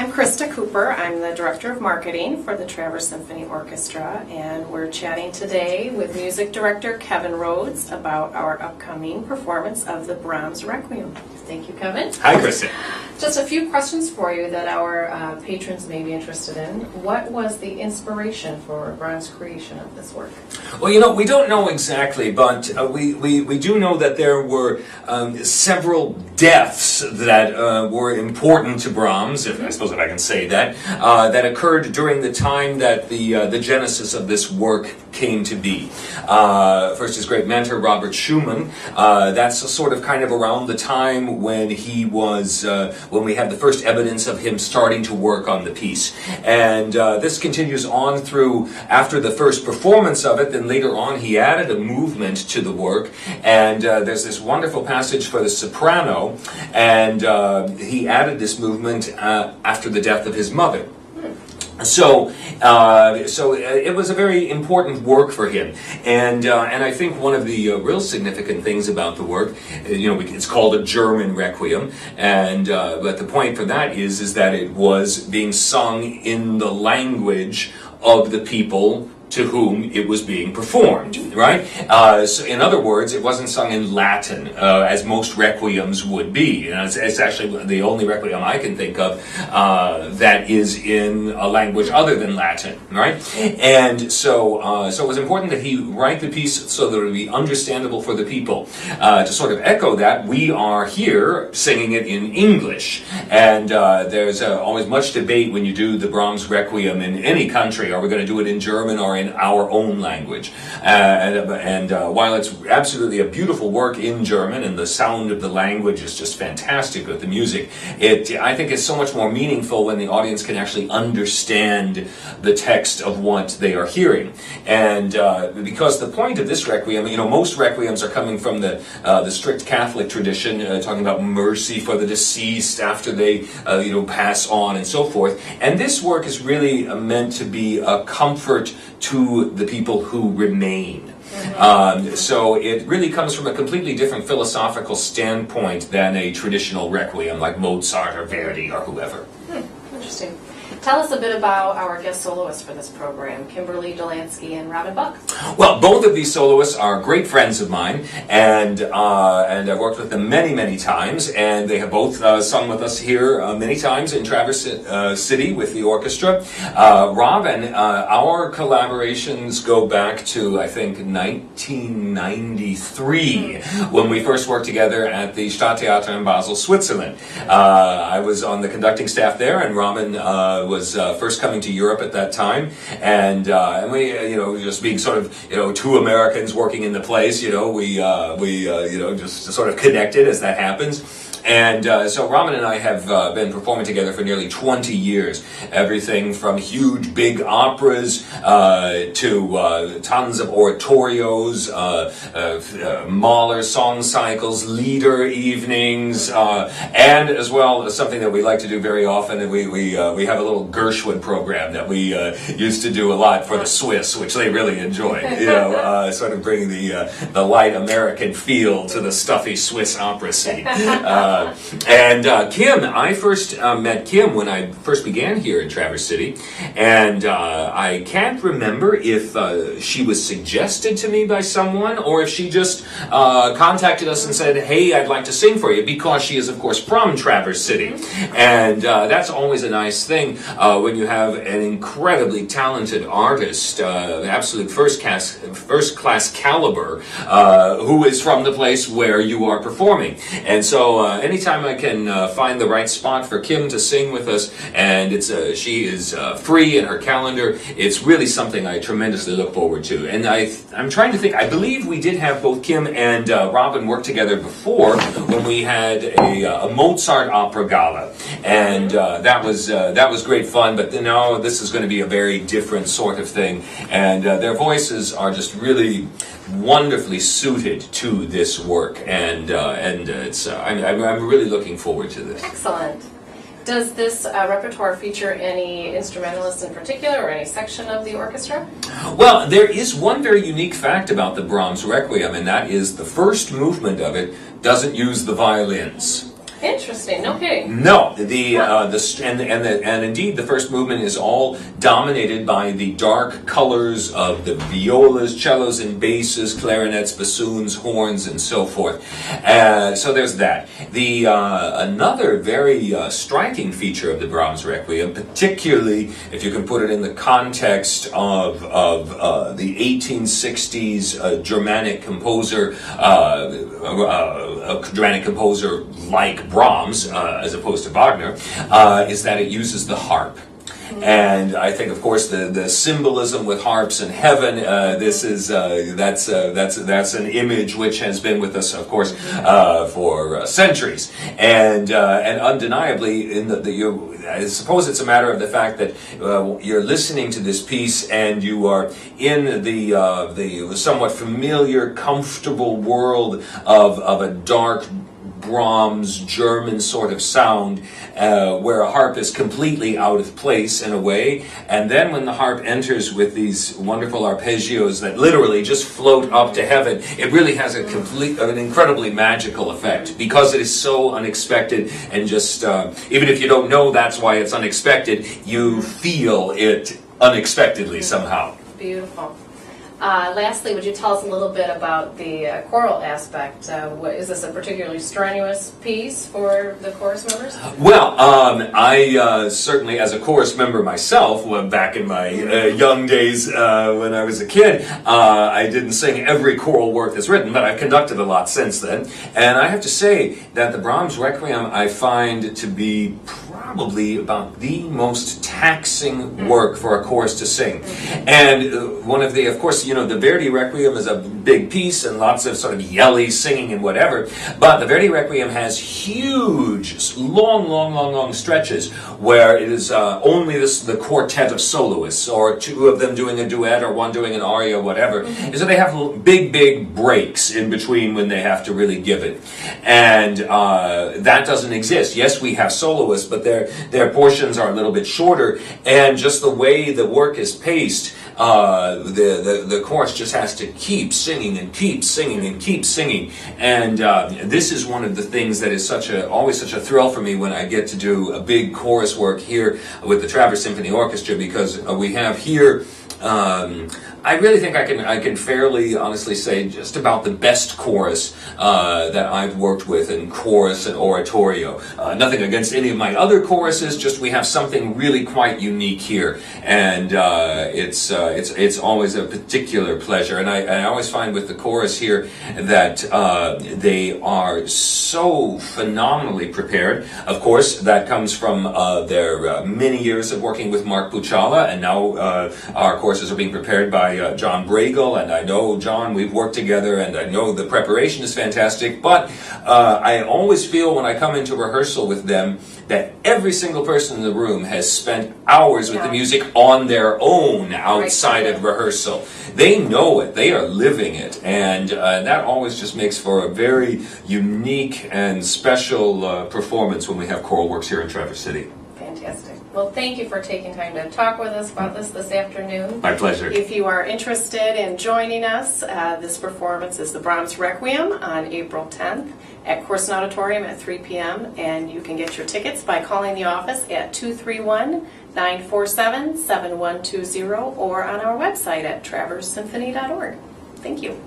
I'm Krista Cooper. I'm the Director of Marketing for the Traverse Symphony Orchestra, and we're chatting today with Music Director Kevin Rhodes about our upcoming performance of the Brahms Requiem. Thank you, Kevin. Hi, Krista. Just a few questions for you that our patrons may be interested in. What was the inspiration for Brahms' creation of this work? Well, we don't know exactly, but we do know that there were several deaths that were important to Brahms, I suppose if I can say that, that occurred during the time that the genesis of this work came to be. First, his great mentor, Robert Schumann. That's sort of kind of around the time when he was, when we had the first evidence of him starting to work on the piece. And this continues on through after the first performance of it. Then later on, he added a movement to the work. And there's this wonderful passage for the soprano. And he added this movement after the death of his mother. So it was a very important work for him, and I think one of the real significant things about the work, it's called a German Requiem, and but the point for that is that it was being sung in the language of the people to whom it was being performed, right? So in other words, it wasn't sung in Latin, as most requiems would be. It's actually the only requiem I can think of that is in a language other than Latin, right? And so it was important that he write the piece so that it would be understandable for the people. To sort of echo that, we are here singing it in English, and there's always much debate when you do the Brahms Requiem in any country. Are we going to do it in German or in our own language? And while it's absolutely a beautiful work in German, and the sound of the language is just fantastic with the music, I think it's so much more meaningful when the audience can actually understand the text of what they are hearing. And because the point of this requiem, most requiems are coming from the strict Catholic tradition, talking about mercy for the deceased after they pass on and so forth. And this work is really meant to be a comfort to the people who remain. So it really comes from a completely different philosophical standpoint than a traditional requiem like Mozart or Verdi or whoever. Interesting. Tell us a bit about our guest soloists for this program, Kimberly Delansky and Robin Buck. Well, both of these soloists are great friends of mine, and I've worked with them many, many times, and they have both sung with us here many times in Traverse City with the orchestra. Robin, our collaborations go back to, I think, 1993, when we first worked together at the Stadttheater in Basel, Switzerland. I was on the conducting staff there, and Robin was first coming to Europe at that time, and we, just being sort of, two Americans working in the place, we just sort of connected as that happens. And so Robin and I have been performing together for nearly 20 years. Everything from huge big operas to tons of oratorios, Mahler song cycles, lieder evenings, and as well something that we like to do very often. And we have a little Gershwin program that we used to do a lot for the Swiss, which they really enjoy. Sort of bringing the light American feel to the stuffy Swiss opera scene. And Kim, I first met Kim when I first began here in Traverse City, and I can't remember if she was suggested to me by someone or if she just contacted us and said, "Hey, I'd like to sing for you," because she is, of course, from Traverse City. And that's always a nice thing when you have an incredibly talented artist, absolute first-class caliber, who is from the place where you are performing. And so anytime I can find the right spot for Kim to sing with us, and she is free in her calendar, it's really something I tremendously look forward to. And I'm trying to think, I believe we did have both Kim and Robin work together before when we had a Mozart opera gala, and that was great fun. But now this is going to be a very different sort of thing, and their voices are just really wonderfully suited to this work, and it's I'm really looking forward to this. Excellent. Does this repertoire feature any instrumentalists in particular or any section of the orchestra? Well, there is one very unique fact about the Brahms Requiem, and that is the first movement of it doesn't use the violins. Interesting. No kidding. No, and indeed the first movement is all dominated by the dark colors of the violas, cellos, and basses, clarinets, bassoons, horns, and so forth. So there's that. The another very striking feature of the Brahms Requiem, particularly if you can put it in the context of the 1860s Germanic composer, a Germanic composer like Brahms, as opposed to Wagner, is that it uses the harp. And I think, of course, the symbolism with harps in heaven. That's an image which has been with us, of course, for centuries. And undeniably, I suppose it's a matter of the fact that you're listening to this piece and you are in the somewhat familiar, comfortable world of a dark Brahms German sort of sound, where a harp is completely out of place in a way, and then when the harp enters with these wonderful arpeggios that literally just float up to heaven, it really has an incredibly magical effect because it is so unexpected, and just even if you don't know that's why it's unexpected, you feel it unexpectedly somehow. Beautiful. Lastly, would you tell us a little bit about the choral aspect? Is this a particularly strenuous piece for the chorus members? Well, I certainly, as a chorus member myself, back in my young days when I was a kid, I didn't sing every choral work that's written, but I've conducted a lot since then. And I have to say that the Brahms Requiem I find to be probably about the most taxing work for a chorus to sing. And one of the, of course, the Verdi Requiem is a big piece and lots of sort of yelly singing and whatever, but the Verdi Requiem has huge, long stretches where it is only the quartet of soloists, or two of them doing a duet, or one doing an aria, or whatever. And so they have big breaks in between when they have to really give it. And that doesn't exist. Yes, we have soloists, but their portions are a little bit shorter, and just the way the work is paced, the chorus just has to keep singing and keep singing and keep singing. And this is one of the things that is always such a thrill for me when I get to do a big chorus work here with the Traverse Symphony Orchestra, because we have here I really think I can fairly honestly say just about the best chorus that I've worked with in chorus and oratorio. Nothing against any of my other choruses, just we have something really quite unique here, and it's always a particular pleasure. And I always find with the chorus here that they are so phenomenally prepared. Of course, that comes from their many years of working with Mark Buchala, and now our courses are being prepared by John Bragle, and I know John, we've worked together, and I know the preparation is fantastic, but I always feel when I come into rehearsal with them that every single person in the room has spent hours with the music on their own outside of rehearsal. They know it, they are living it, and that always just makes for a very unique and special performance when we have choral works here in Traverse City. Fantastic. Well, thank you for taking time to talk with us about this afternoon. My pleasure. If you are interested in joining us, this performance is the Brahms Requiem on April 10th at Corson Auditorium at 3 p.m. And you can get your tickets by calling the office at 231-947-7120 or on our website at traversesymphony.org. Thank you.